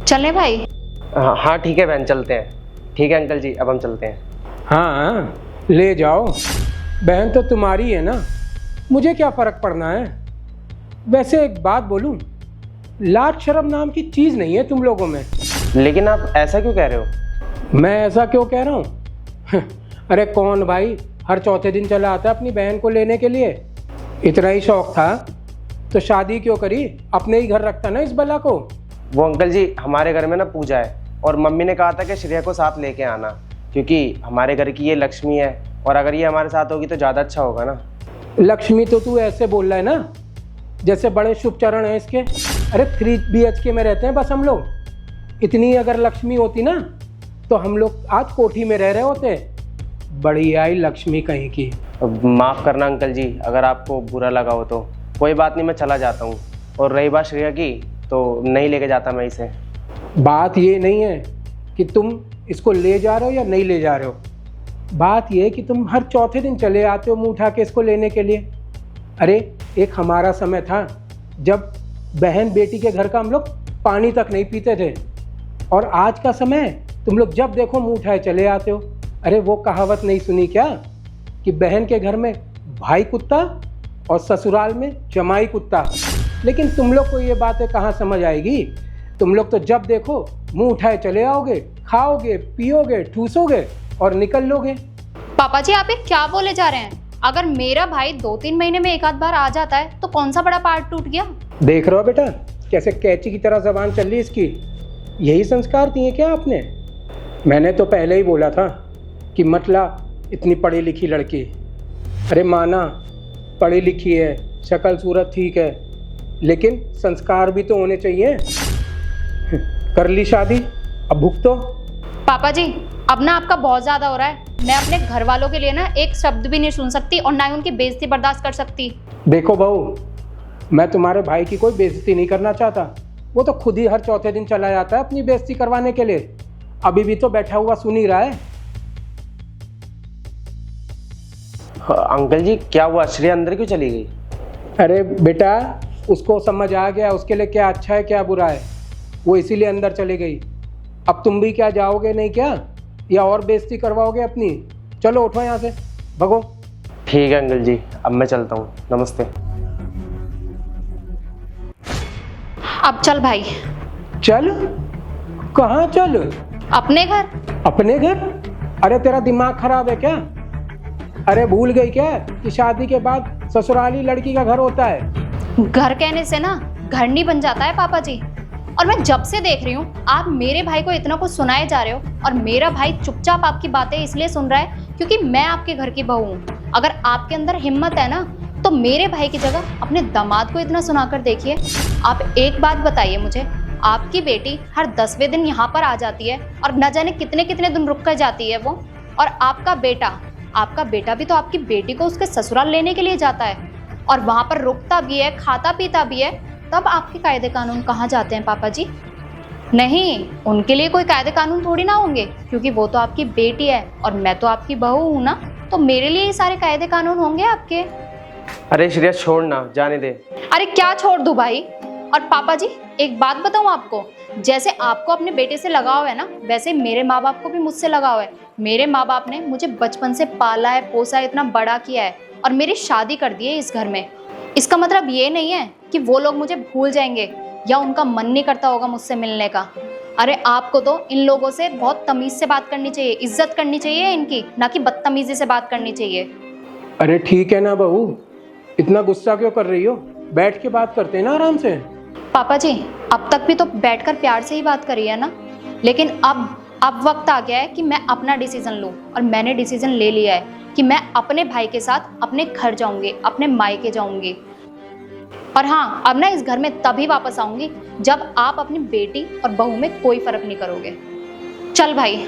चले भाई? हाँ ठीक है बहन, चलते हैं। ठीक है अंकल जी, अब हम चलते हैं। हाँ ले जाओ, बहन तो तुम्हारी है ना, मुझे क्या फ़र्क पड़ना है। वैसे एक बात बोलूं, लाज शर्म नाम की चीज़ नहीं है तुम लोगों में। लेकिन आप ऐसा क्यों कह रहे हो? मैं ऐसा क्यों कह रहा हूँ? अरे कौन भाई हर चौथे दिन चला आता है अपनी बहन को लेने के लिए? इतना ही शौक था तो शादी क्यों करी, अपने ही घर रखता ना इस बला को। वो अंकल जी, हमारे घर में ना पूजा है और मम्मी ने कहा था कि श्रेया को साथ लेके आना, क्योंकि हमारे घर की ये लक्ष्मी है और अगर ये हमारे साथ होगी तो ज़्यादा अच्छा होगा ना। लक्ष्मी तो तू ऐसे बोल रहा है ना जैसे बड़े शुभ चरण हैं इसके। अरे 3 BHK में रहते हैं बस हम लोग। इतनी अगर लक्ष्मी होती ना तो हम लोग आज कोठी में रह रहे होते। बड़ी आई लक्ष्मी कहीं की। माफ़ करना अंकल जी, अगर आपको बुरा लगा हो तो कोई बात नहीं, मैं चला जाता हूँ। और रही बात श्रेया की, तो नहीं लेके जाता मैं इसे। बात ये नहीं है कि तुम इसको ले जा रहे हो या नहीं ले जा रहे हो, बात ये है कि तुम हर चौथे दिन चले आते हो मुंह उठा के इसको लेने के लिए। अरे एक हमारा समय था जब बहन बेटी के घर का हम लोग पानी तक नहीं पीते थे, और आज का समय तुम लोग जब देखो मुंह उठाए चले आते हो। अरे वो कहावत नहीं सुनी क्या कि बहन के घर में भाई कुत्ता और ससुराल में जमाई कुत्ता? लेकिन तुम लोग को ये बातें कहाँ समझ आएगी। तुम लोग तो जब देखो मुंह उठाए चले आओगे, खाओगे पियोगे ठूसोगे और निकल लोगे। पापा जी आप ये क्या बोले जा रहे हैं? अगर मेरा भाई 2-3 महीने में एक आध बार आ जाता है तो कौन सा बड़ा पार्ट टूट गया? देख रहे हो बेटा कैसे कैची की तरह जबान चल रही इसकी। यही संस्कार दिए क्या आपने? मैंने तो पहले ही बोला था कि मत ला इतनी पढ़ी लिखी लड़की। अरे माना पढ़ी लिखी है, शक्ल सूरत ठीक है, लेकिन संस्कार भी तो होने चाहिए। कर ली शादी, अब भुगतो। पापा जी अब ना आपका बहुत ज्यादा हो रहा है। मैं अपने घर वालों के लिए ना एक शब्द भी नहीं सुन सकती और ना ही उनकी बेइज्जती बर्दाश्त कर सकती। देखो बहू, मैं तुम्हारे भाई की कोई बेइज्जती नहीं करना चाहता। वो तो खुद ही हर चौथे दिन चला जाता है अपनी बेइज्जती करवाने के लिए। अभी भी तो बैठा हुआ सुन ही रहा है। अंकल जी क्या हुआ, श्रेया अंदर क्यों चली गई? अरे बेटा उसको समझ आ गया उसके लिए क्या अच्छा है क्या बुरा है, वो इसीलिए अंदर चली गई। अब तुम भी क्या जाओगे नहीं क्या, या और बेइज्जती करवाओगे अपनी? चलो उठो यहाँ से, भगो। ठीक है अंकल जी, अब मैं चलता हूँ, नमस्ते। अब चल भाई। चल? कहाँ चल? अपने घर। अपने घर? अरे तेरा दिमाग खराब है क्या? अरे भूल गई क्या कि शादी के बाद ससुराली लड़की का घर होता है? घर कहने से ना घर नहीं बन जाता है पापा जी। और मैं जब से देख रही हूँ आप मेरे भाई को इतना कुछ सुनाए जा रहे हो, और मेरा भाई चुपचाप आपकी बातें इसलिए सुन रहा है क्योंकि मैं आपके घर की बहू हूँ। अगर आपके अंदर हिम्मत है ना तो मेरे भाई की जगह अपने दामाद को इतना सुनाकर देखिए। आप एक बात बताइए मुझे, आपकी बेटी हर 10वें दिन यहाँ पर आ जाती है और न जाने कितने कितने दिन रुक कर जाती है वो, और आपका बेटा भी तो आपकी बेटी को उसके ससुराल लेने के लिए जाता है और वहाँ पर रुकता भी है, खाता पीता भी है। तब आपके कायदे कानून कहाँ जाते हैं पापा जी? नहीं, उनके लिए कोई कायदे कानून थोड़ी ना होंगे, क्योंकि वो तो आपकी बेटी है और मैं तो आपकी बहू हूँ ना, तो मेरे लिए ही सारे कायदे कानून होंगे आपके। अरे श्रेया छोड़ ना, जाने दे। अरे क्या छोड़ दूं भाई? और पापा जी एक बात बताऊं आपको, जैसे आपको अपने बेटे से लगाव है ना, वैसे मेरे माँ बाप को भी मुझसे लगाव है। मेरे माँ बाप ने मुझे बचपन से पाला है, पोसा है, इतना बड़ा किया है और मेरी शादी कर दी है इस घर में। इसका मतलब ये नहीं है कि वो लोग मुझे भूल जाएंगे या उनका मन नहीं करता होगा मुझसे मिलने का। अरे आपको तो इन लोगों से बहुत तमीज से बात करनी चाहिए, इज्जत करनी चाहिए इनकी, ना कि बदतमीजी से बात करनी चाहिए। अरे ठीक है ना बहू, इतना गुस्सा क्यों कर रही हो? बैठ के बात करते हैं ना आराम से। पापा जी अब तक भी तो बैठकर प्यार से ही बात करी है ना, लेकिन अब वक्त आ गया है कि मैं अपना डिसीजन लूं, और मैंने डिसीजन ले लिया है कि मैं अपने भाई के साथ अपने घर जाऊंगी, अपने मायके जाऊंगी। और हाँ, अब ना इस घर में तभी वापस आऊंगी जब आप अपनी बेटी और बहू में कोई फर्क नहीं करोगे। चल भाई।